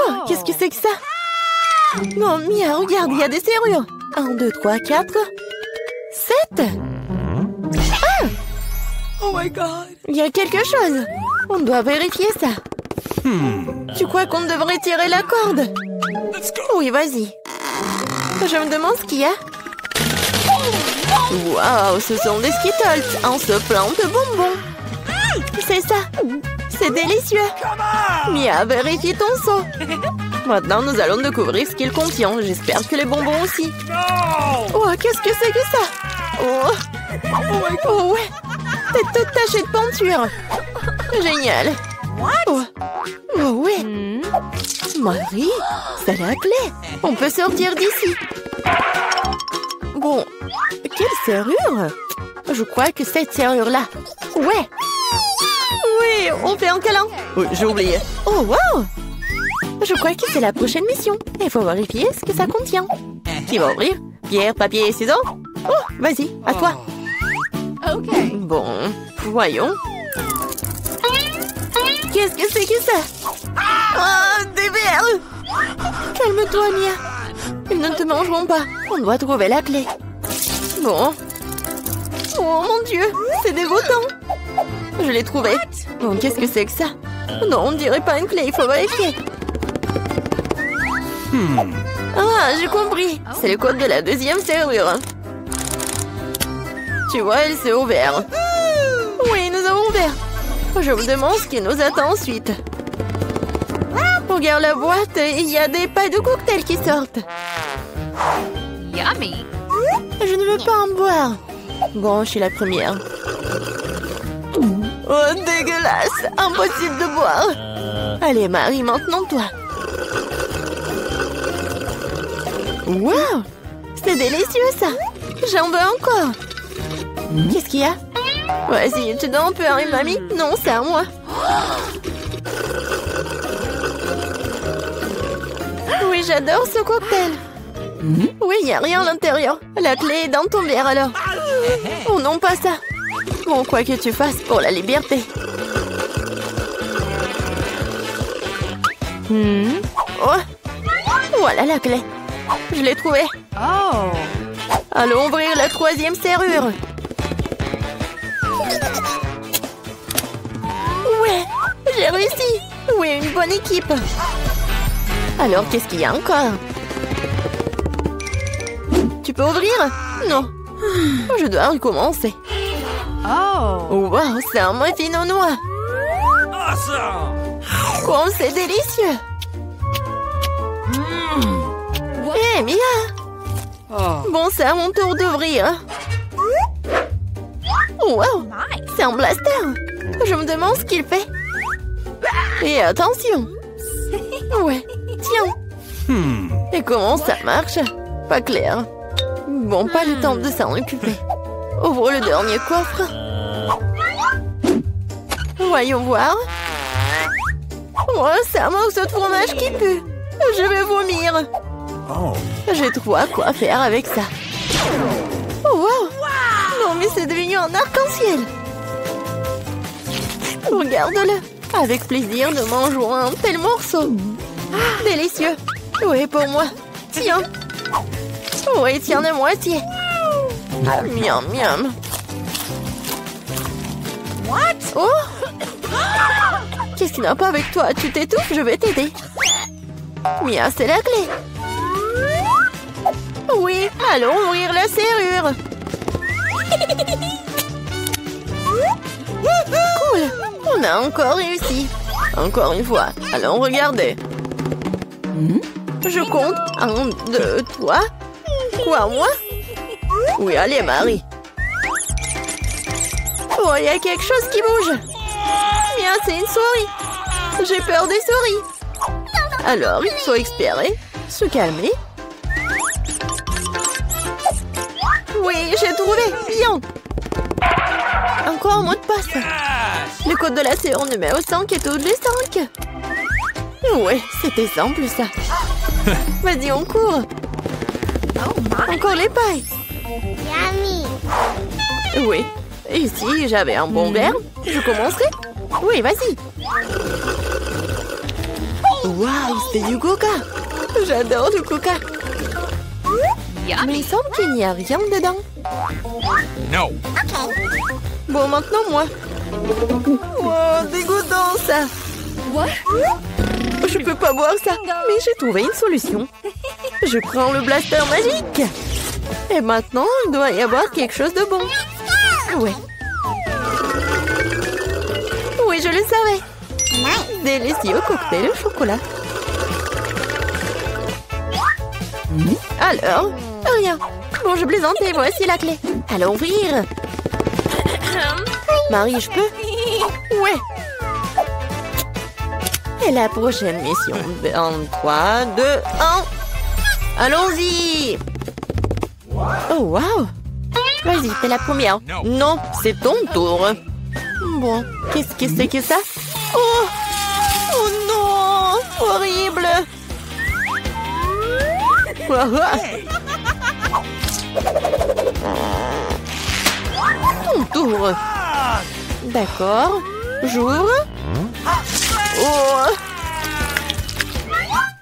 Oh, qu'est-ce que c'est que ça? Non, Mia, regarde, il y a des serrures. 1, 2, 3, 4... 7. Ah! Oh my God! Il y a quelque chose. On doit vérifier ça. Tu crois qu'on devrait tirer la corde? Oui, vas-y. Je me demande ce qu'il y a. Waouh, ce sont des Skittles. On se plante de bonbons. C'est ça. C'est délicieux. Mia, vérifie ton seau. Maintenant, nous allons découvrir ce qu'il contient. J'espère que les bonbons aussi. Oh, qu'est-ce que c'est que ça? Oh, ouais. C'est toute tachée de peinture. Génial. Oh, ouais. Marie, c'est la clé. On peut sortir d'ici. Bon, quelle serrure? Je crois que cette serrure-là. Ouais. Oui, on fait un câlin. Oui, j'ai oublié. Oh, wow. Je crois que c'est la prochaine mission. Il faut vérifier ce que ça contient. Qui va ouvrir? Pierre, papier et ciseaux? Oh, vas-y, à toi. Ok. Bon, voyons. Qu'est-ce que c'est que ça? Oh, des verres! Calme-toi, Mia. Ils ne te mangeront pas. On doit trouver la clé. Bon. Oh mon Dieu, c'est dégoûtant. Je l'ai trouvé. Bon, qu'est-ce que c'est que ça? Non, on dirait pas une clé, il faut vérifier. Ah, j'ai compris. C'est le code de la deuxième serrure. Tu vois, elle s'est ouverte. Oui, nous avons ouvert. Je me demande ce qui nous attend ensuite. Regarde la boîte, il y a des pailles de cocktail qui sortent. Yummy! Je ne veux pas en boire. Bon, je suis la première. Oh, dégueulasse! Impossible de boire. Allez, Marie, maintenant toi. Wow! C'est délicieux, ça. J'en veux encore. Qu'est-ce qu'il y a? Vas-y, tu donnes un peu à une mamie? Non, c'est à moi. Oui, j'adore ce cocktail. Oui, il n'y a rien à l'intérieur. La clé est dans ton verre, alors. Oh non, pas ça. Bon, quoi que tu fasses pour la liberté. Oh, voilà la clé. Je l'ai trouvée. Oh! Allons ouvrir la troisième serrure. Ouais, j'ai réussi. Oui, une bonne équipe. Alors, qu'est-ce qu'il y a encore? Tu peux ouvrir? Non. Je dois recommencer. Oh! Wow, c'est un muffin aux noix. Oh, c'est délicieux. Hé, Mia. Bon, c'est à mon tour d'ouvrir. Wow, c'est un blaster. Je me demande ce qu'il fait. Et attention. Ouais, tiens. Et comment ça marche? Pas clair. Bon, pas le temps de s'en occuper. Ouvre le dernier coffre. Voyons voir. Oh, c'est un morceau de fromage qui pue. Je vais vomir. J'ai trop à quoi faire avec ça. Oh, wow. Non, mais c'est devenu un arc-en-ciel. Regarde-le. Avec plaisir, nous mangeons un tel morceau. Délicieux. Oui, pour moi. Tiens. Oui, tiens la moitié. Miam, miam. What? Oh! Qu'est-ce qui n'a pas avec toi? Tu t'étouffes, je vais t'aider. Mia, c'est la clé. Oui, allons ouvrir la serrure. Cool. On a encore réussi. Encore une fois. Allons regarder. Je compte. 1, 2, 3. Quoi, moi? Oui, allez, Marie. Oh, il y a quelque chose qui bouge. Mia, c'est une souris. J'ai peur des souris. Alors, il faut espérer. Se calmer. Oui, j'ai trouvé. Bien. Encore un mot de passe. Le code de la serrure numéro 5 est tous les 5. Ouais, c'était simple, ça. Vas-y, on court. Encore les pailles. Yummy. Oui. Et si j'avais un bon verre, je commencerai. Oui, vas-y. Waouh, c'est du coca. J'adore le coca. Mais il semble qu'il n'y a rien dedans. No. Bon, maintenant moi. Wow, dégoûtant ça. What? Je peux pas boire ça. Mais j'ai trouvé une solution. Je prends le blaster magique. Et maintenant, il doit y avoir quelque chose de bon. Ouais. Oui, je le savais. Délicieux cocktail au chocolat. Alors, rien. Bon, je plaisantais, voici la clé. Allons ouvrir. Marie, je peux? Ouais. Et la prochaine mission. En 3, 2, 1. Allons-y. Oh, wow. Vas-y, t'es la première. Non, c'est ton tour. Bon, qu'est-ce que c'est que ça? Oh! Oh non! Horrible! Ton tour. D'accord. J'ouvre. Oh!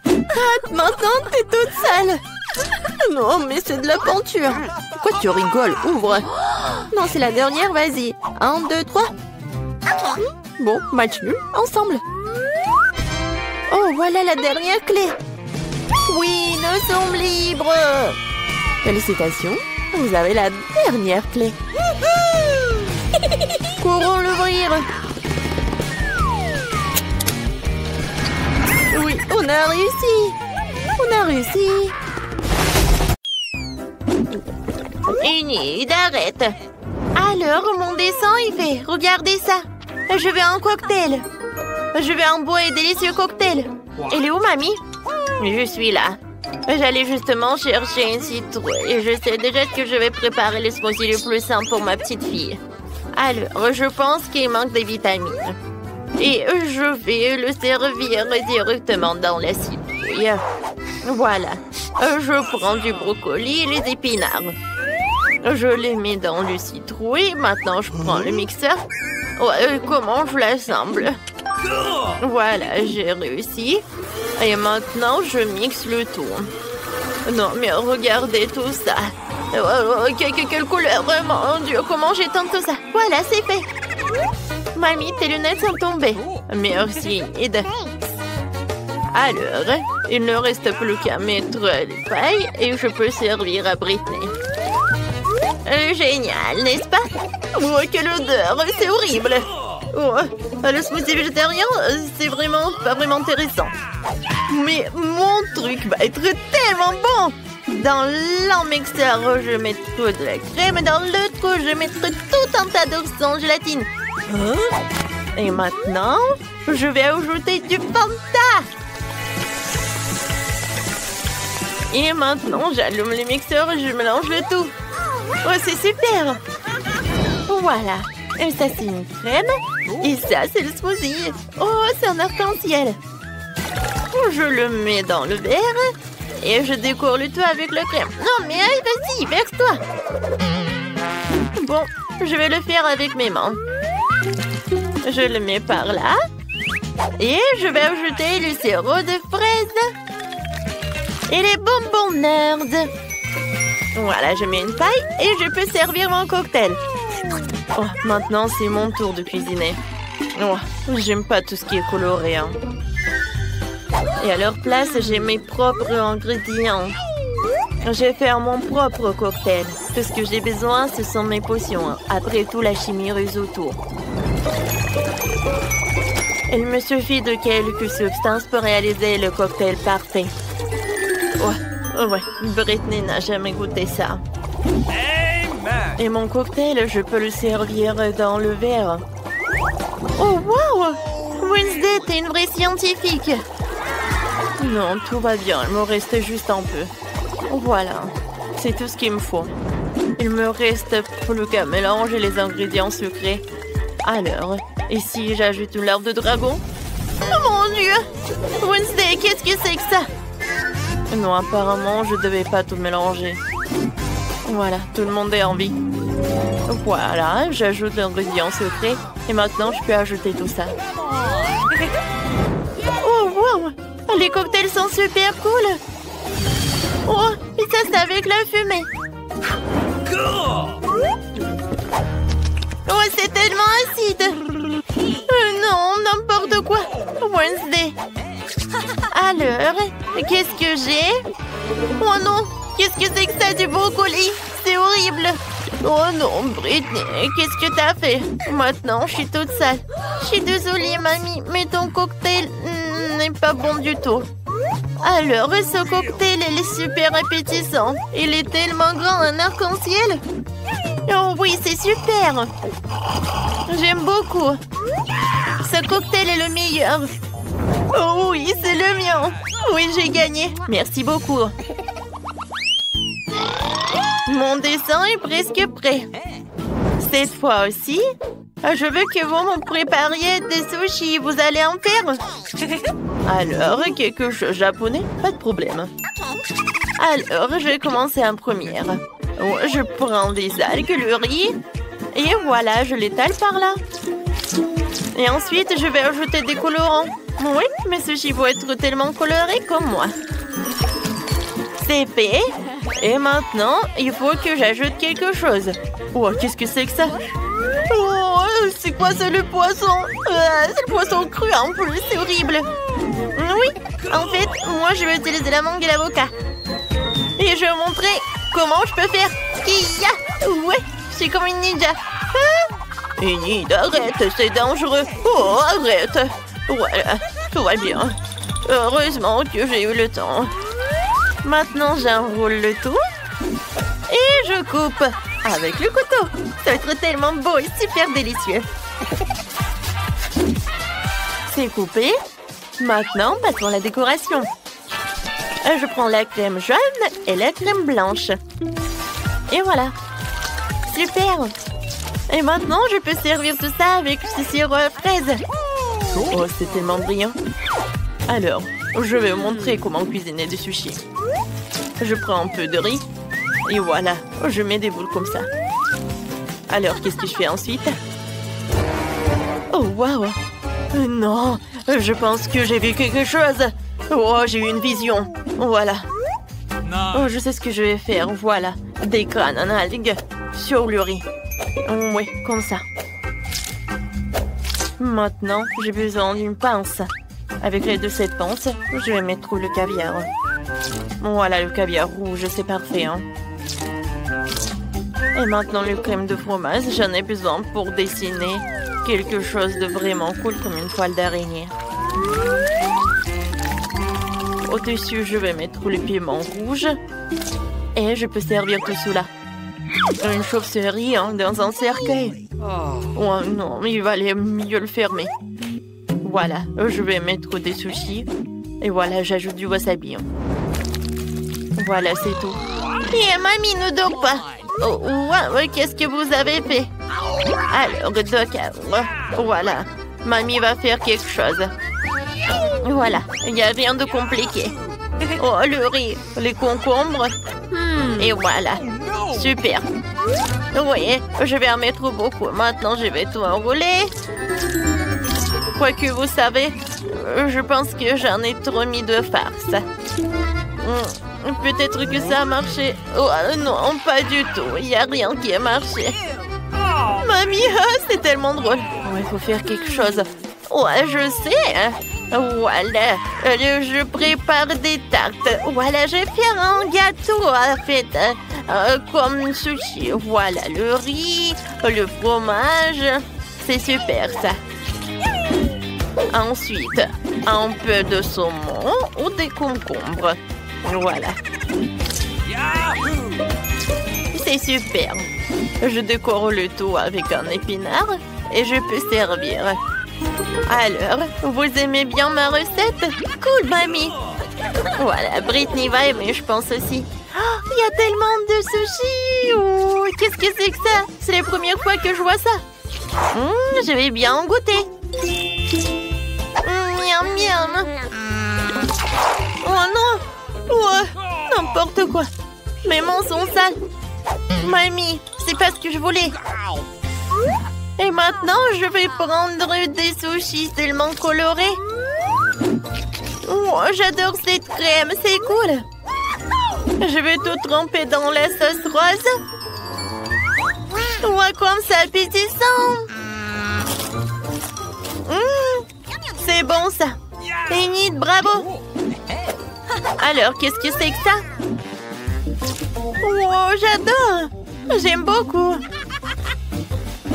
Ah, maintenant, t'es toute sale. Non, mais c'est de la peinture. Pourquoi tu rigoles? Ouvre. Non, c'est la dernière, vas-y. 1, 2, 3. Bon, match nul, ensemble. Oh, voilà la dernière clé. Oui, nous sommes libres. Félicitations, vous avez la dernière clé. Courons l'ouvrir. Oui, on a réussi. On a réussi. Enid, arrête. Alors, mon dessin est fait. Regardez ça. Je veux un cocktail. Je veux un beau et délicieux cocktail. Elle est où, mamie? Je suis là. J'allais justement chercher une citrouille et je sais déjà que je vais préparer le smoothie le plus simple pour ma petite fille. Alors, je pense qu'il manque des vitamines. Et je vais le servir directement dans la citrouille. Voilà. Je prends du brocoli et les épinards. Je les mets dans le citrouille. Maintenant, je prends le mixeur. Comment je l'assemble? Voilà, j'ai réussi. Et maintenant, je mixe le tout. Non, mais regardez tout ça. Quelle couleur, mon Dieu, comment j'éteins tout ça? Voilà, c'est fait. Mamie, tes lunettes sont tombées. Merci, Enid. Alors, il ne reste plus qu'à mettre les pailles et je peux servir à Britney. Génial, n'est-ce pas? Oh, quelle odeur, c'est horrible. Oh, le smoothie végétarien, c'est vraiment pas vraiment intéressant. Mais mon truc va être tellement bon. Dans l'un mixeur, je mettrai de la crème et dans l'autre, je mettrai tout un tas d'œufs sans gélatine. Et maintenant, je vais ajouter du Fanta. Et maintenant, j'allume le mixeur et je mélange le tout. Oh, c'est super. Voilà. Et ça, c'est une crème. Et ça, c'est le smoothie. Oh, c'est un arc-en-ciel. Je le mets dans le verre. Et je décore le tout avec la crème. Non, mais vas-y, verse-toi. Bon, je vais le faire avec mes mains. Je le mets par là. Et je vais ajouter le sirop de fraise. Et les bonbons Nerds. Voilà, je mets une paille et je peux servir mon cocktail. Oh, maintenant, c'est mon tour de cuisiner. Oh, j'aime pas tout ce qui est coloré. Hein. Et à leur place, j'ai mes propres ingrédients. Je vais faire mon propre cocktail. Tout ce que j'ai besoin, ce sont mes potions. Après tout, la chimie résout tout. Il me suffit de quelques substances pour réaliser le cocktail parfait. Oh, ouais, Britney n'a jamais goûté ça. Et mon cocktail, je peux le servir dans le verre. Oh, wow! Wednesday, t'es une vraie scientifique. Non, tout va bien. Il me reste juste un peu. Voilà. C'est tout ce qu'il me faut. Il me reste plus qu'à mélanger les ingrédients sucrés. Alors, et si j'ajoute une larve de dragon? Oh mon Dieu! Wednesday, qu'est-ce que c'est que ça? Non, apparemment, je devais pas tout mélanger. Voilà, tout le monde est en vie. Voilà, j'ajoute l'ingrédient secret. Et maintenant, je peux ajouter tout ça. Oh, wow! Ces cocktails sont super cool. Oh, et ça c'est avec la fumée. Oh, c'est tellement acide. Non, n'importe quoi. Wednesday. Alors, qu'est-ce que j'ai? Oh non, qu'est-ce que c'est que ça du brocoli? C'est horrible. Oh non, Britney, qu'est-ce que t'as fait? Maintenant, je suis toute sale. Je suis désolée, mamie, mais ton cocktail n'est pas bon du tout. Alors, ce cocktail, il est super appétissant. Il est tellement grand, un arc-en-ciel. Oh oui, c'est super. J'aime beaucoup. Ce cocktail est le meilleur. Oh oui, c'est le mien. Oui, j'ai gagné. Merci beaucoup. Mon dessin est presque prêt. Cette fois aussi, je veux que vous me prépariez des sushis. Vous allez en faire? Alors, quelque chose japonais? Pas de problème. Alors, je vais commencer en première. Je prends des algues, le riz. Et voilà, je l'étale par là. Et ensuite, je vais ajouter des colorants. Oui, mes sushis vont être tellement colorés comme moi. C'est fait. Et maintenant, il faut que j'ajoute quelque chose. Oh, qu'est-ce que c'est que ça? Oh, c'est quoi, c'est le poisson? C'est le poisson cru en plus, c'est horrible. Oui, en fait, moi je vais utiliser la mangue et l'avocat. Et je vais vous montrer comment je peux faire. Ouais, je suis comme une ninja. Enid, arrête, c'est dangereux. Oh, arrête. Voilà, tout va bien. Heureusement que j'ai eu le temps. Maintenant, j'enroule le tout. Et je coupe avec le couteau. Ça va être tellement beau et super délicieux. C'est coupé. Maintenant, passons à la décoration. Je prends la crème jaune et la crème blanche. Et voilà. Super. Et maintenant, je peux servir tout ça avec ce sirop à fraises. Oh, c'est tellement brillant. Alors, je vais vous montrer comment cuisiner des sushis. Je prends un peu de riz. Et voilà, je mets des boules comme ça. Alors, qu'est-ce que je fais ensuite? Oh, waouh! Non, je pense que j'ai vu quelque chose. Oh, j'ai eu une vision. Voilà. Oh, je sais ce que je vais faire. Voilà, des graines en algues sur le riz. Oui, comme ça. Maintenant, j'ai besoin d'une pince. Avec l'aide de cette pince, je vais mettre le caviar. Voilà, le caviar rouge, c'est parfait. Hein. Et maintenant, le crème de fromage, j'en ai besoin pour dessiner quelque chose de vraiment cool comme une toile d'araignée. Au-dessus, je vais mettre le piment rouge. Et je peux servir tout cela. Une chauve-souris hein, dans un cercueil. Oh non, il valait mieux le fermer. Voilà, je vais mettre des sushis. Et voilà, j'ajoute du wasabi. Voilà, c'est tout. Et mamie ne dort pas. Oh, ouais, qu'est-ce que vous avez fait? Alors, d'accord. Voilà, mamie va faire quelque chose. Voilà, il n'y a rien de compliqué. Oh, le riz, les concombres. Et voilà, super. Oui, je vais en mettre beaucoup. Maintenant, je vais tout enrouler. Quoique, vous savez, je pense que j'en ai trop mis de farce. Peut-être que ça a marché. Oh non, pas du tout. Il n'y a rien qui a marché. Mamie, c'est tellement drôle. Il faut faire quelque chose. Ouais, je sais. Voilà, je prépare des tartes. Voilà, je vais faire un gâteau, en fait, comme sushi. Voilà, le riz, le fromage. C'est super, ça. Ensuite, un peu de saumon ou des concombres. Voilà. C'est super. Je décore le tout avec un épinard et je peux servir. Alors, vous aimez bien ma recette? Cool, mamie. Voilà, Britney va aimer, je pense aussi. Oh, il y a tellement de sushis. Oh, qu'est-ce que c'est que ça? C'est la première fois que je vois ça. Je vais bien en goûter. Miam, miam. Oh non. Ouais, n'importe quoi. Mes mains sont sales. Mamie, c'est pas ce que je voulais. Et maintenant, je vais prendre des sushis tellement colorés. Oh, j'adore cette crème, c'est cool. Je vais tout tremper dans la sauce rose. Ouais, comme ça, appétissant. C'est bon, ça. Enid, bravo. Alors, qu'est-ce que c'est que ça? Oh, j'adore. J'aime beaucoup.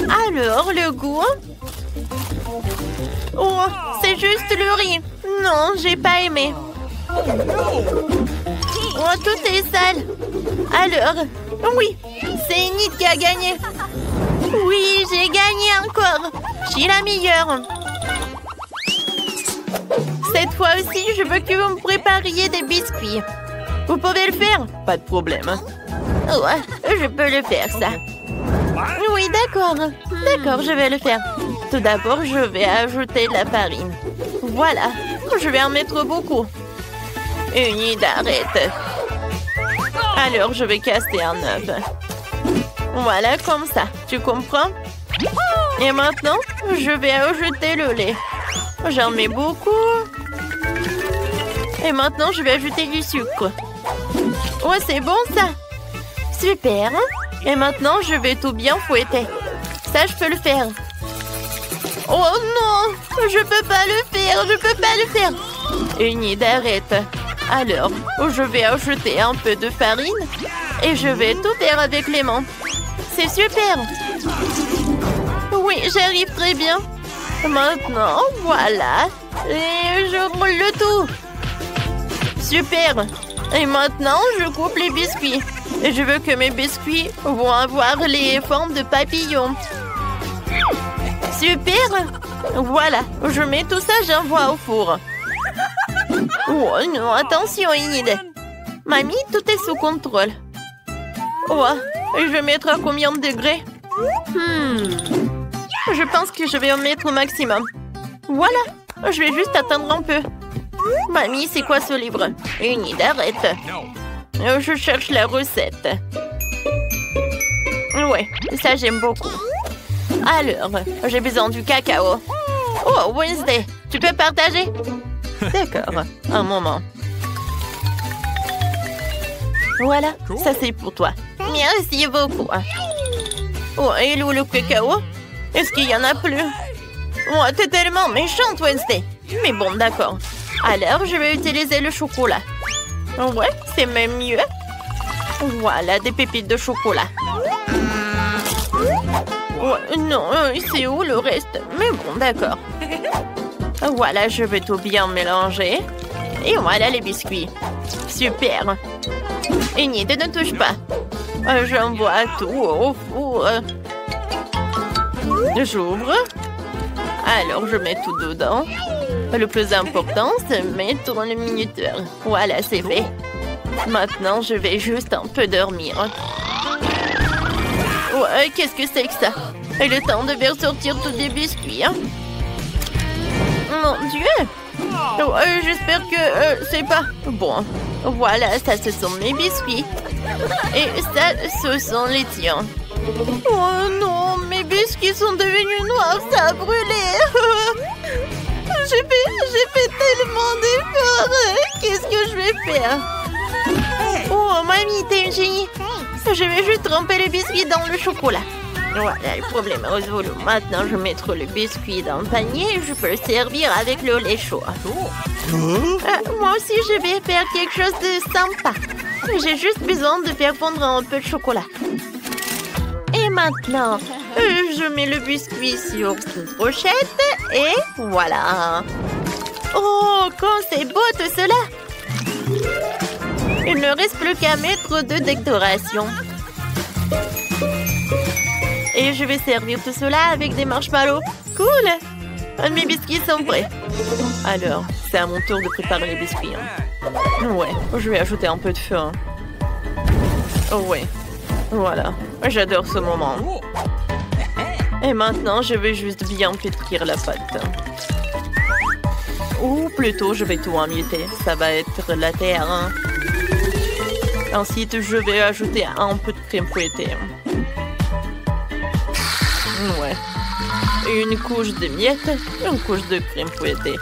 Alors, le goût? Oh, c'est juste le riz. Non, j'ai pas aimé. Oh, tout est sale. Alors, oui, c'est Enid qui a gagné. Oui, j'ai gagné encore. Je suis la meilleure. Cette fois aussi, je veux que vous me prépariez des biscuits. Vous pouvez le faire? Pas de problème. Ouais, je peux le faire, ça. Oui, d'accord. D'accord, je vais le faire. Tout d'abord, je vais ajouter de la farine. Voilà, je vais en mettre beaucoup. Enid, arrête. Alors, je vais casser un œuf. Voilà, comme ça. Tu comprends? Et maintenant, je vais ajouter le lait. J'en mets beaucoup. Et maintenant, je vais ajouter du sucre. Ouais, c'est bon, ça. Super. Et maintenant, je vais tout bien fouetter. Ça, je peux le faire. Oh non, je peux pas le faire, je peux pas le faire. Enid, arrête. Alors, je vais ajouter un peu de farine et je vais tout faire avec les mains. C'est super. Oui, j'arrive très bien. Maintenant, voilà. Et je roule le tout. Super. Et maintenant, je coupe les biscuits. Et je veux que mes biscuits vont avoir les formes de papillons. Super. Voilà, je mets tout ça, j'envoie au four. Oh non, attention Enid. Mamie, tout est sous contrôle. Oh, je vais mettre à combien de degrés? Je pense que je vais en mettre au maximum. Voilà, je vais juste attendre un peu. Mamie, c'est quoi ce livre? Enid, arrête. Je cherche la recette. Ouais, ça j'aime beaucoup. Alors, j'ai besoin du cacao. Oh, Wednesday, tu peux partager? D'accord, un moment. Voilà, ça c'est pour toi. Merci beaucoup. Oh, et où le cacao? Est-ce qu'il y en a plus? Oh, t'es tellement méchante, Wednesday. Mais bon, d'accord. Alors, je vais utiliser le chocolat. Ouais, c'est même mieux. Voilà, des pépites de chocolat. Oh, non, c'est où le reste? Mais bon, d'accord. Voilà, je vais tout bien mélanger. Et voilà les biscuits. Super. Enid, ne touche pas. J'envoie tout au four. J'ouvre. Alors, je mets tout dedans. Le plus important, c'est mettre le minuteur. Voilà, c'est fait. Maintenant, je vais juste un peu dormir. Ouais, qu'est-ce que c'est que ça? Et le temps de faire sortir tous les biscuits. Hein? Mon Dieu! J'espère que c'est pas... Bon, voilà, ça, ce sont mes biscuits. Et ça, ce sont les tiens. Oh non, mes biscuits sont devenus noirs, ça a brûlé. J'ai fait tellement d'efforts. Qu'est-ce que je vais faire? Oh, mamie, t'es une génie. Je vais juste tremper les biscuits dans le chocolat. Voilà, le problème est résolu. Maintenant, je vais mettre le biscuit dans le panier et je peux le servir avec le lait chaud. Moi aussi, je vais faire quelque chose de sympa. J'ai juste besoin de faire fondre un peu de chocolat. Et maintenant, je mets le biscuit sur cette brochette et voilà. Oh, quand c'est beau tout cela! Il ne reste plus qu'à mettre de décoration. Et je vais servir tout cela avec des marshmallows. Cool! Mes biscuits sont prêts. Alors, c'est à mon tour de préparer les biscuits. Hein. Ouais, je vais ajouter un peu de feu. Hein. Oh ouais, voilà. J'adore ce moment. Et maintenant, je vais juste bien pétrir la pâte. Ou plutôt, je vais tout emietter. Ça va être la terre. Hein. Ensuite, je vais ajouter un peu de crème fouettée. Ouais. Une couche de miettes, une couche de crème fouettée.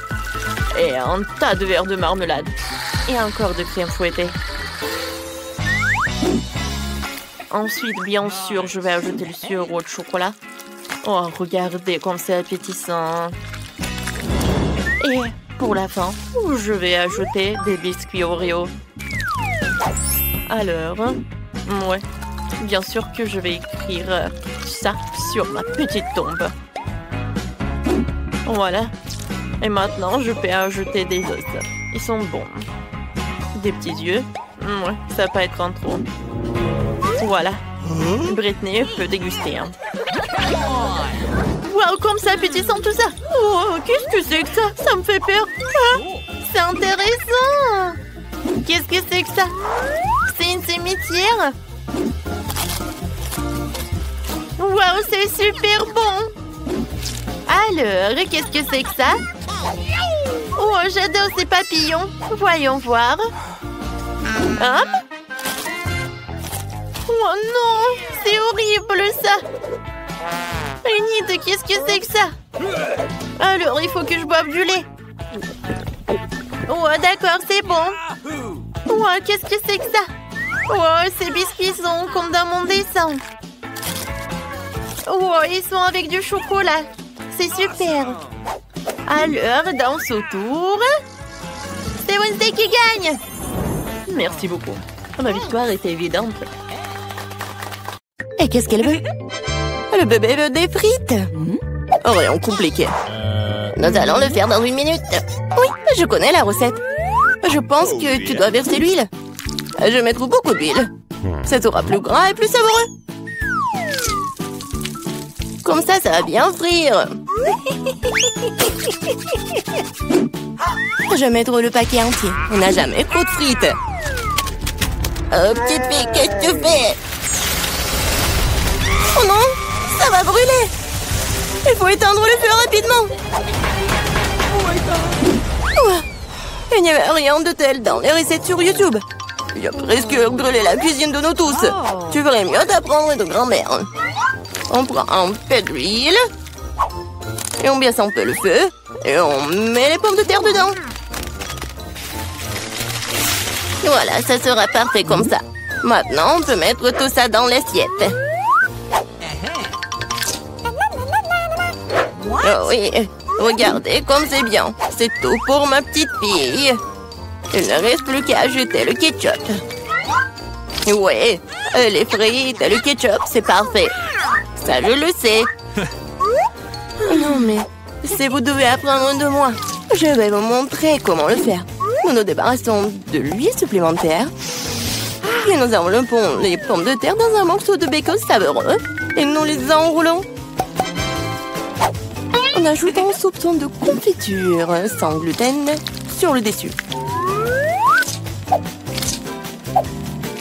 Et un tas de verres de marmelade. Et encore de crème fouettée. Ensuite, bien sûr, je vais ajouter le sirop de chocolat. Oh, regardez comme c'est appétissant. Et pour la fin, je vais ajouter des biscuits Oreo. Alors, ouais, bien sûr que je vais écrire ça sur ma petite tombe. Voilà. Et maintenant, je peux ajouter des os. Ils sont bons. Des petits yeux. Ouais, ça va pas être en trop. Voilà. Britney peut déguster. Hein. Wow, comme c'est appétissant tout ça. Oh, qu'est-ce que c'est que ça? Ça me fait peur. Ah, c'est intéressant. Qu'est-ce que c'est que ça? C'est une cimetière. Wow, c'est super bon. Alors, qu'est-ce que c'est que ça? Oh, j'adore ces papillons. Voyons voir. Oh non, c'est horrible ça. Enid, qu'est-ce que c'est que ça? Alors, il faut que je boive du lait. Oh, d'accord, c'est bon. Oh, qu'est-ce que c'est que ça? Oh, ces biscuits sont comme dans mon dessin. Oh, ils sont avec du chocolat. C'est super. Alors, danse autour. C'est Wednesday qui gagne. Merci beaucoup. Ma victoire était évidente. Et qu'est-ce qu'elle veut? Le bébé veut des frites. Rien compliqué. Nous allons le faire dans 1 minute. Oui, je connais la recette. Je pense que tu dois verser l'huile. Je vais mettre beaucoup d'huile. Ça sera plus gras et plus savoureux. Comme ça va bien frire. Je vais mettre le paquet entier. On n'a jamais trop de frites. Oh, petite fille, qu'est-ce que tu fais? Oh non, ça va brûler. Il faut éteindre le feu rapidement. Oh, il n'y avait rien de tel dans les recettes sur YouTube. Il a presque brûlé la cuisine de nous tous. Tu ferais mieux d'apprendre de grand-mère. On prend un peu d'huile. Et on baisse un peu le feu. Et on met les pommes de terre dedans. Voilà, ça sera parfait comme ça. Maintenant, on peut mettre tout ça dans l'assiette. Oh oui, regardez comme c'est bien. C'est tout pour ma petite fille. Il ne reste plus qu'à ajouter le ketchup. Ouais, les frites et le ketchup, c'est parfait. Ça, je le sais. Non, mais si vous devez apprendre de moi, je vais vous montrer comment le faire. Nous nous débarrassons de l'huile supplémentaire. Et nous enveloppons les pommes de terre dans un morceau de bacon savoureux. Et nous les enroulons. On ajoute un soupçon de confiture sans gluten sur le dessus.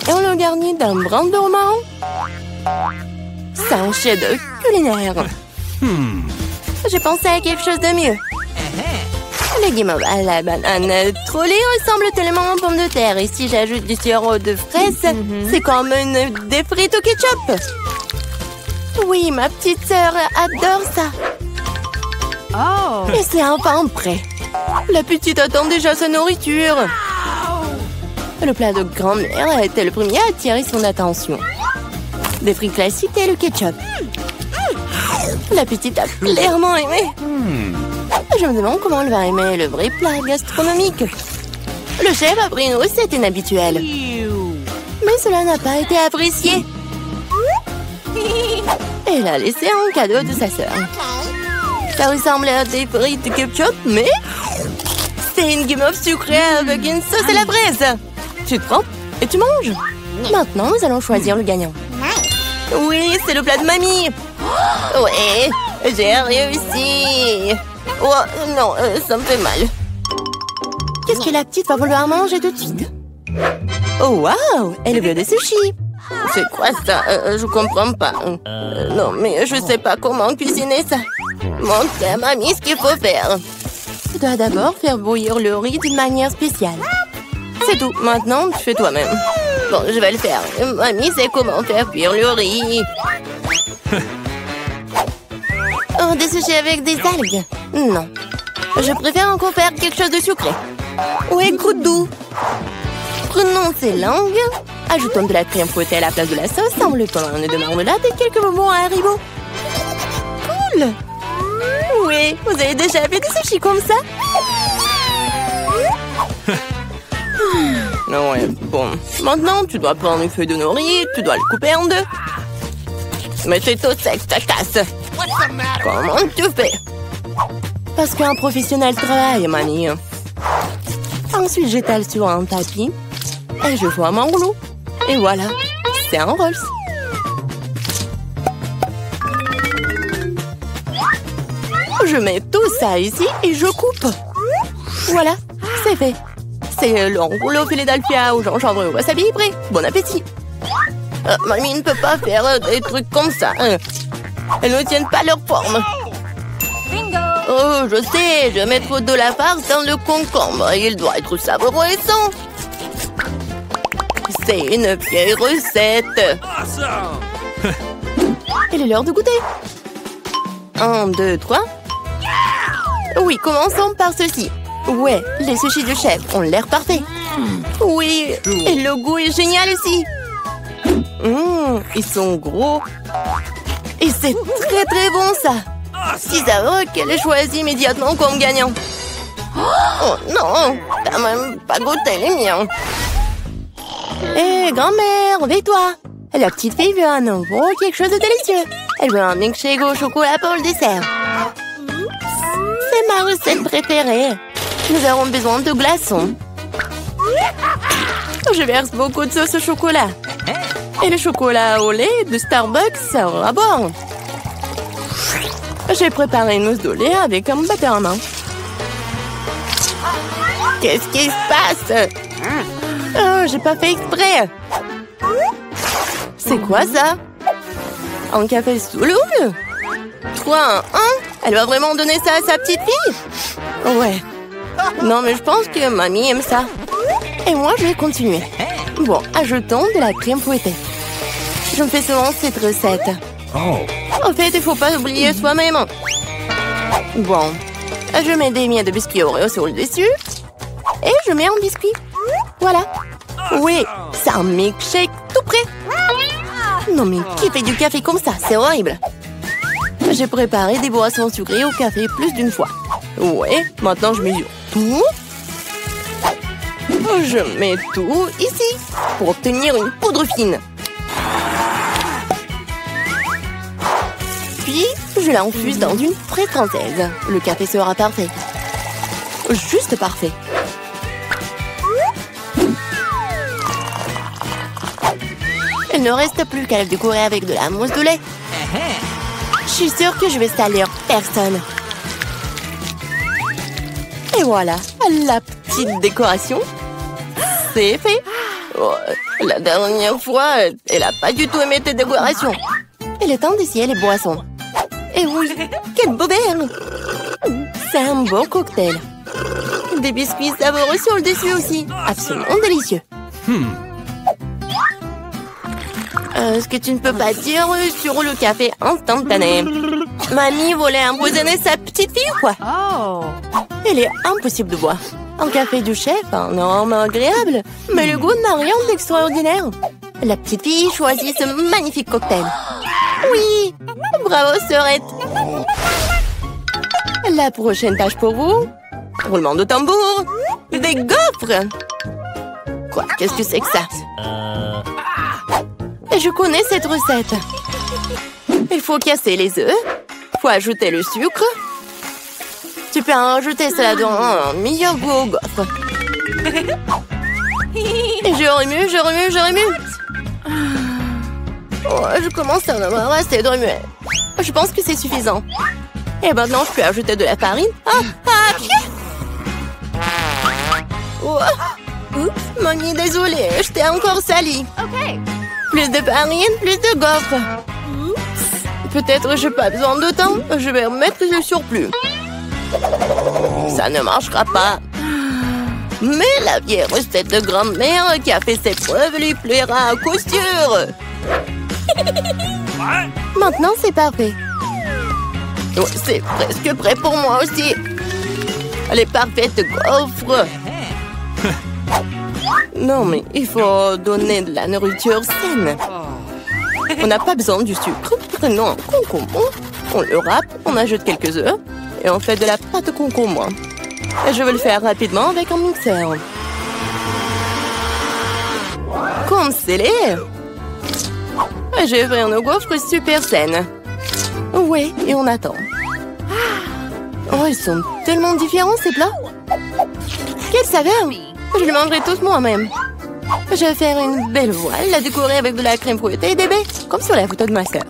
Et on le garnit d'un brin de romarin. C'est un chef-d'œuvre culinaire. J'ai pensé à quelque chose de mieux. Les guimauves à la banane trolley ressemblent tellement aux pommes de terre. Et si j'ajoute du sirop de fraise, c'est comme des frites au ketchup. Oui, ma petite sœur adore ça. Oh. Et c'est enfin prêt. La petite attend déjà sa nourriture. Le plat de grand-mère a été le premier à attirer son attention. Des frites classiques et le ketchup. La petite a clairement aimé. Je me demande comment elle va aimer le vrai plat gastronomique. Le chef a pris une recette inhabituelle. Mais cela n'a pas été apprécié. Elle a laissé un cadeau de sa sœur. Ça ressemble à des frites de ketchup, mais c'est une guimauve sucrée avec une sauce à la fraise. Tu te prends et tu manges. Maintenant, nous allons choisir le gagnant. Oui, c'est le plat de mamie. Ouais, j'ai réussi. Oh, non, ça me fait mal. Qu'est-ce que la petite va vouloir manger tout de suite? Oh, waouh, elle veut des sushis. C'est quoi ça? Je comprends pas. Non, mais je sais pas comment cuisiner ça. Montre à mamie ce qu'il faut faire. Tu dois d'abord faire bouillir le riz d'une manière spéciale. C'est tout. Maintenant, tu fais toi-même. Bon, je vais le faire. Mamie sait comment faire cuire le riz. Oh, des sushis avec des algues? Non. Je préfère encore faire quelque chose de sucré. Ouais, croûte doux. Prenons ces langues. Ajoutons de la crème fouettée à la place de la sauce, en le temps de marmelade et quelques bonbons à Haribo. Cool. Oui, vous avez déjà fait des sushis comme ça? Ouais, bon. Maintenant, tu dois prendre une feuille de nori, tu dois le couper en deux. Mais c'est tout sec, ça casse. Comment tu fais? Parce qu'un professionnel travaille, mamie. Ensuite, j'étale sur un tapis et je forme un rouleau. Et voilà, c'est un Rolls. Je mets tout ça ici et je coupe. Voilà, c'est fait. C'est le rouleau Philadelphia au gingembre et au wasabi prêt. Bon appétit. Mamie ne peut pas faire des trucs comme ça. Elles ne tiennent pas leur forme. Bingo! Oh, je sais, je vais mettre de la farce dans le concombre. Il doit être savoureux et sain. C'est une vieille recette. Awesome! Il est l'heure de goûter. 1, 2, 3. Oui, commençons par ceci. Ouais, les sushis du chef ont l'air parfaits. Oui, et le goût est génial aussi. Ils sont gros. Et c'est très très bon ça. Si savoureux qu'elle ait choisi immédiatement comme gagnant. Oh non, t'as même pas goûté les miens. Hé, grand-mère, réveille-toi. La petite fille veut un nouveau quelque chose de délicieux. Elle veut un milkshake au chocolat pour le dessert. C'est ma recette préférée. Nous aurons besoin de glaçons. Je verse beaucoup de sauce au chocolat. Et le chocolat au lait de Starbucks sera bon. J'ai préparé une mousse de lait avec un batteur à main. Qu'est-ce qui se passe? Oh, j'ai pas fait exprès. C'est quoi ça? Un café sous l'eau? 3, 1, 1? Elle va vraiment donner ça à sa petite fille? Ouais. Non, mais je pense que mamie aime ça. Et moi, je vais continuer. Bon, ajoutons de la crème fouettée. Je me fais souvent cette recette. En fait, il faut pas oublier soi-même. Bon, je mets des miettes de biscuits Oreo sur le dessus. Et je mets un biscuit. Voilà. Oui, c'est un milkshake tout prêt. Non, mais qui fait du café comme ça? C'est horrible. J'ai préparé des boissons sucrées au café plus d'une fois. Ouais, maintenant je mesure tout. Je mets tout ici pour obtenir une poudre fine. Puis, je l'infuse dans une fraise française. Le café sera parfait. Juste parfait. Il ne reste plus qu'à le décorer avec de la mousse de lait. Je suis sûre que je vais salir personne. Et voilà, la petite décoration. C'est fait. Oh, la dernière fois, elle a pas du tout aimé tes décorations. Il est temps d'essayer les boissons. Et oui, quel beau verre! C'est un bon cocktail. Des biscuits savoureux sur le dessus aussi. Absolument délicieux. Ce que tu ne peux pas dire sur le café instantané. Mamie voulait empoisonner sa petite fille ou quoi? Oh! Il est impossible de boire. Un café du chef, un arôme agréable, mais le goût n'a rien d'extraordinaire. La petite fille choisit ce magnifique cocktail. Oui! Bravo, sœurette! La prochaine tâche pour vous? Roulement de tambour! Des gaufres! Quoi? Qu'est-ce que c'est que ça? Je connais cette recette. Il faut casser les œufs. Faut ajouter le sucre. Tu peux en rajouter ça dans un meilleur goût aux gaufres. Et je remue, je remue, je remue. Oh, je commence à en avoir assez de remuer. Je pense que c'est suffisant. Et maintenant, je peux ajouter de la farine. Oh. Oups, mamie, désolée, je t'ai encore sali. Okay. Plus de farine, plus de gaufres. Peut-être j'ai pas besoin de temps. Je vais remettre le surplus. Ça ne marchera pas. Mais la vieille recette de grand-mère qui a fait ses preuves lui plaira à coup sûr. Maintenant, c'est parfait. Oh, c'est presque prêt pour moi aussi. Les parfaites gaufres. Non, mais il faut donner de la nourriture saine. On n'a pas besoin du sucre. Prenons un concombre. On le râpe, on ajoute quelques œufs et on fait de la pâte au concombre. Et je vais le faire rapidement avec un mixeur. Comme scellé. Je vais faire nos gaufres super saines. Oui, et on attend. Oh, ils sont tellement différents ces plats. Quelle saveur! Je les mangerai tous moi-même. Je vais faire une belle voile, la décorer avec de la crème fouettée et des baies, comme sur la photo de ma sœur.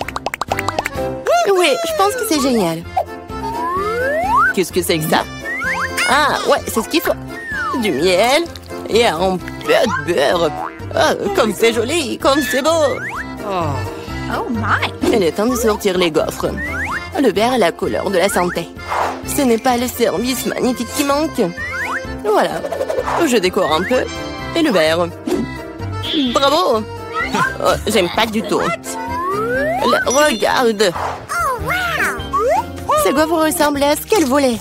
Oui, je pense que c'est génial. Qu'est-ce que c'est que ça? Ah, ouais, c'est ce qu'il faut. Du miel et un peu de beurre. Oh, comme c'est joli, comme c'est beau. Oh my! Il est temps de sortir les gaufres. Le beurre est la couleur de la santé. Ce n'est pas le service magnifique qui manque. Voilà. Je décore un peu. Et le beurre. Bravo! Oh, j'aime pas du tout. Regarde! Ces gaufres ressemblent à ce qu'elle voulait.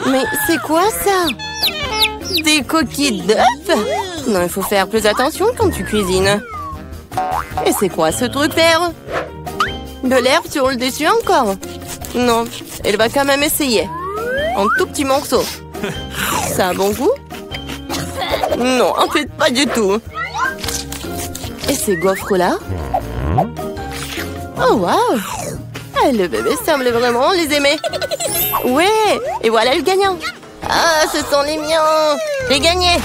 Mais c'est quoi ça? Des coquilles d'œufs? Non, il faut faire plus attention quand tu cuisines. Et c'est quoi ce truc vert? De l'herbe sur le dessus encore? Non, elle va quand même essayer. Un tout petit morceau. Ça a bon goût? Non, en fait, pas du tout. Et ces gaufres-là? Oh, waouh! Le bébé semble vraiment les aimer. Ouais! Et voilà le gagnant. Ah, ce sont les miens! J'ai gagné!